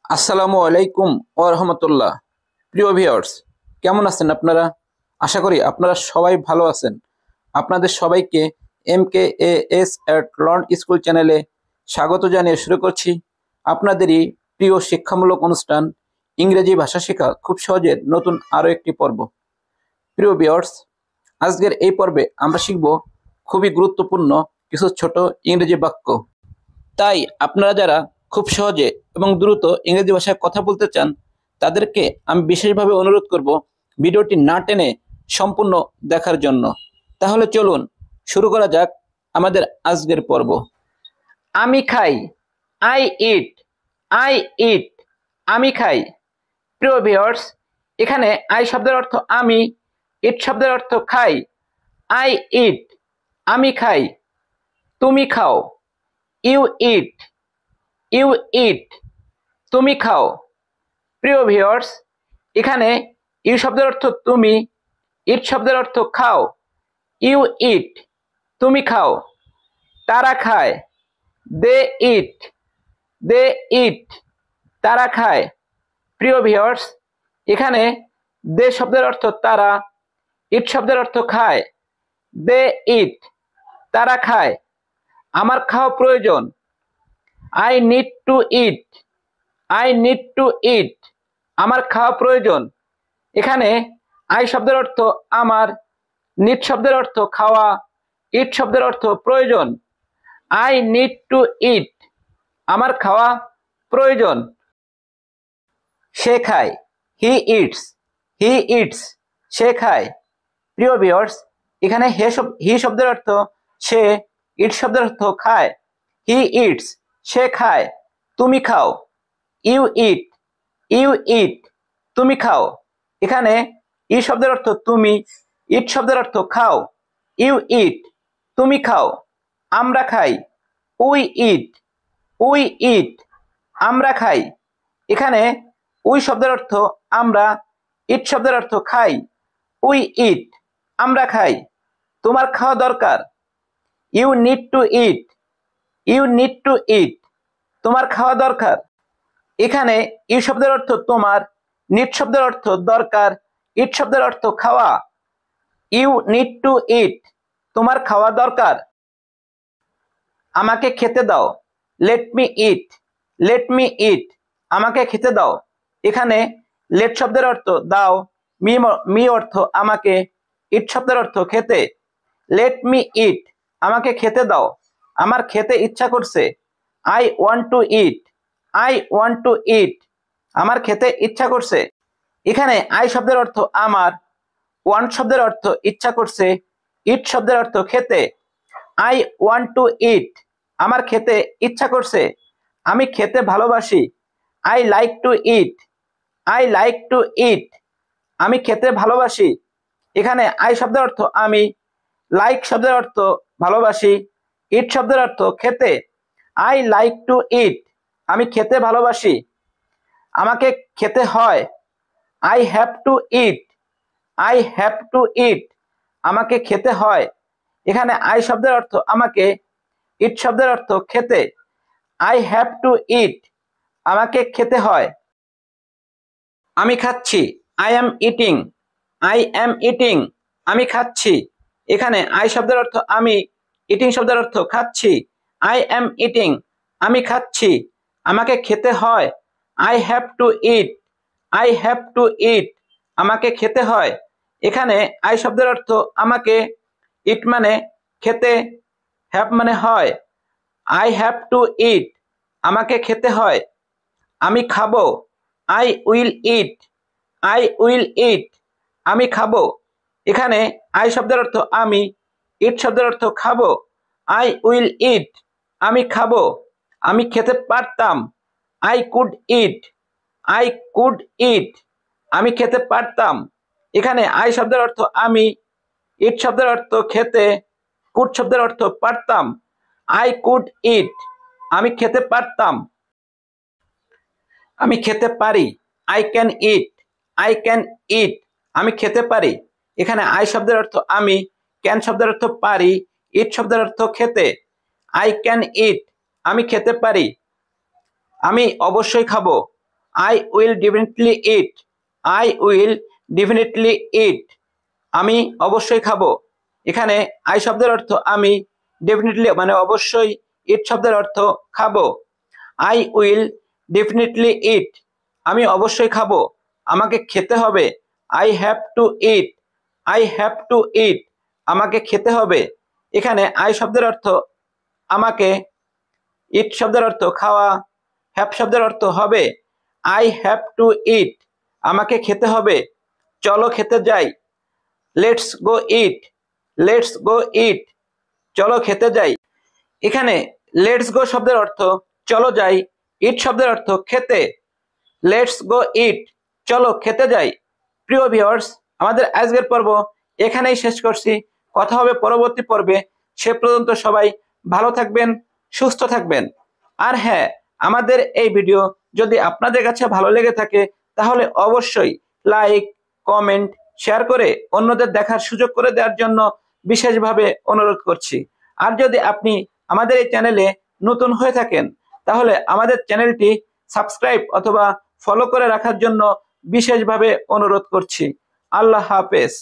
আসসালামু আলাইকুম ওয়া রাহমাতুল্লাহ। প্রিয় ভিউয়ার্স, কেমন আছেন আপনারা? আশা করি আপনারা সবাই ভালো আছেন। আপনাদের সবাইকে MKAS এট লার্ন স্কুল চ্যানেলে স্বাগত জানিয়ে শুরু করছি আপনাদেরই প্রিয় শিক্ষামূলক অনুষ্ঠান ইংরেজি ভাষা শেখা খুব সহজে নতুন আরও একটি পর্ব। প্রিয় ভিউয়ার্স, আজকের এই পর্বে আমরা শিখব খুবই গুরুত্বপূর্ণ কিছু ছোট ইংরেজি বাক্য। তাই আপনারা যারা খুব সহজে এবং দ্রুত ইংরেজি ভাষায় কথা বলতে চান তাদেরকে আমি বিশেষভাবে অনুরোধ করব ভিডিওটি না টেনে সম্পূর্ণ দেখার জন্য। তাহলে চলুন শুরু করা যাক আমাদের আজকের পর্ব। আমি খাই, আই ইট, আই ইট, আমি খাই। প্রিয় ভিউয়ার্স, এখানে আই শব্দের অর্থ আমি, ইট শব্দের অর্থ খাই। আই ইট, আমি খাই। তুমি খাও, ইউ ইট, ইউ ইট, তুমি খাও। প্রিয় ভিউয়ার্স, এখানে ইউ শব্দের অর্থ তুমি, ইট শব্দের অর্থ খাও। ইউ ইট, তুমি খাও। তারা খায়, দে ইট, দে ইট, তারা খায়। প্রিয় ভিউয়ার্স, এখানে দে শব্দের অর্থ তারা, ইট শব্দের অর্থ খায়। দে ইট, তারা খায়। আমার খাওয়া প্রয়োজন, I need to eat, I need to eat, আমার খাওয়া প্রয়োজন। এখানে আই শব্দের অর্থ আমার, নিড শব্দের অর্থ খাওয়া, ইট শব্দের অর্থ প্রয়োজন। আই নিড টু ইট, আমার খাওয়া প্রয়োজন। সে খায়, হি ইটস, হি ইটস, সে খায়। প্রিয় ভিউয়ার্স, এখানে হি শব্দের অর্থ সে, ইট শব্দের অর্থ খায়। হি ইটস, সে খায়। তুমি খাও, ইউ ইট, ইউ ইট, তুমি খাও। এখানে ই শব্দের অর্থ তুমি, ইট শব্দের অর্থ খাও। ইউ ইট, তুমি খাও। আমরা খাই, উই ইট, উই ইট, আমরা খাই। এখানে উই শব্দের অর্থ আমরা, ইট শব্দের অর্থ খাই। উই ইট, আমরা খাই। তোমার খাওয়া দরকার, you need to eat, you need to eat, তোমার খাওয়া দরকার। এখানে ইউ শব্দের অর্থ তোমার, নিড শব্দের অর্থ দরকার, ইট শব্দের অর্থ খাওয়া। ইউ নিড টু ইট, তোমার খাওয়া দরকার। আমাকে খেতে দাও, লেট মি ইট, লেট মি ইট, আমাকে খেতে দাও। এখানে লেট শব্দের অর্থ দাও, মি অর্থ আমাকে, ইট শব্দের অর্থ খেতে। লেট মি ইট, আমাকে খেতে দাও। আমার খেতে ইচ্ছা করছে, I want to eat, I want to eat, আমার খেতে ইচ্ছা করছে। এখানে আই শব্দের অর্থ আমার, ওয়ান্ট শব্দের অর্থ ইচ্ছা করছে, ইট শব্দের অর্থ খেতে। আই ওয়ান্ট টু ইট, আমার খেতে ইচ্ছা করছে। আমি খেতে ভালোবাসি, I like to eat, I like to eat, আমি খেতে ভালোবাসি। এখানে আই শব্দের অর্থ আমি, লাইক শব্দের অর্থ ভালোবাসি, ইট শব্দের অর্থ খেতে। আই লাইক টু ইট, আমি খেতে ভালোবাসি। আমাকে খেতে হয়, I have to eat, I have to eat, আমাকে খেতে হয়। এখানে আই শব্দের অর্থ আমাকে, ইট শব্দের অর্থ খেতে। আই হ্যাভ টু ইট, আমাকে খেতে হয়। আমি খাচ্ছি, I am eating, I am eating, আমি খাচ্ছি। এখানে আই শব্দের অর্থ আমি, ইটিং শব্দের অর্থ খাচ্ছি। আই অ্যাম ইটিং, আমি খাচ্ছি। আমাকে খেতে হয়, I have to eat, I have to eat, আমাকে খেতে হয়। এখানে আই শব্দের অর্থ আমাকে, ইট মানে খেতে, হ্যাভ মানে হয়। আই হ্যাভ টু ইট, আমাকে খেতে হয়। আমি খাবো, I will eat, I will eat, আমি খাবো। এখানে আই শব্দের অর্থ আমি, ইট শব্দের অর্থ খাবো। আই উইল ইট, আমি খাবো। আমি খেতে পারতাম, I could eat, I could eat, আমি খেতে পারতাম। এখানে আই শব্দের অর্থ আমি, ইট শব্দের অর্থ খেতে, কুড শব্দের অর্থ পারতাম। আই কুড ইট, আমি খেতে পারতাম। আমি খেতে পারি, I can eat, I can eat, আমি খেতে পারি। এখানে আই শব্দের অর্থ আমি, ক্যান শব্দের অর্থ পারি, ইট শব্দের অর্থ খেতে। আই ক্যান ইট, আমি খেতে পারি। আমি অবশ্যই খাবো, I will definitely it. I will definitely eat. আমি অবশ্যই খাবো। এখানে আই শব্দের অর্থ আমি, ডেফিনেটলি মানে অবশ্যই, ইট শব্দের অর্থ খাবো। I will definitely eat. আমি অবশ্যই খাবো। আমাকে খেতে হবে। I have to eat. I have to eat. আমাকে খেতে হবে। এখানে আই শব্দের অর্থ আমাকে, ইট শব্দের অর্থ খাওয়া, হ্যাভ শব্দের অর্থ হবে। I have to eat. আমাকে খেতে হবে। চলো খেতে যাই। Let's go eat. Let's go eat. চলো খেতে যাই। এখানে লেটস গো শব্দের অর্থ চলো যাই, ইট শব্দের অর্থ খেতে। Let's go eat. চলো খেতে যাই। প্রিয় ভিউয়ার্স, আমাদের আজকের পর্ব এখানেই শেষ করছি। কথা হবে পরবর্তী পর্বে। সে পর্যন্ত সবাই ভালো থাকবেন, সুস্থ থাকবেন। আর হ্যাঁ, আমাদের এই ভিডিও যদি আপনাদের কাছে ভালো লেগে থাকে তাহলে অবশ্যই লাইক, কমেন্ট, শেয়ার করে অন্যদের দেখার সুযোগ করে দেওয়ার জন্য বিশেষভাবে অনুরোধ করছি। আর যদি আপনি আমাদের এই চ্যানেলে নতুন হয়ে থাকেন তাহলে আমাদের চ্যানেলটি সাবস্ক্রাইব অথবা ফলো করে রাখার জন্য বিশেষভাবে অনুরোধ করছি। আল্লাহ হাফেজ।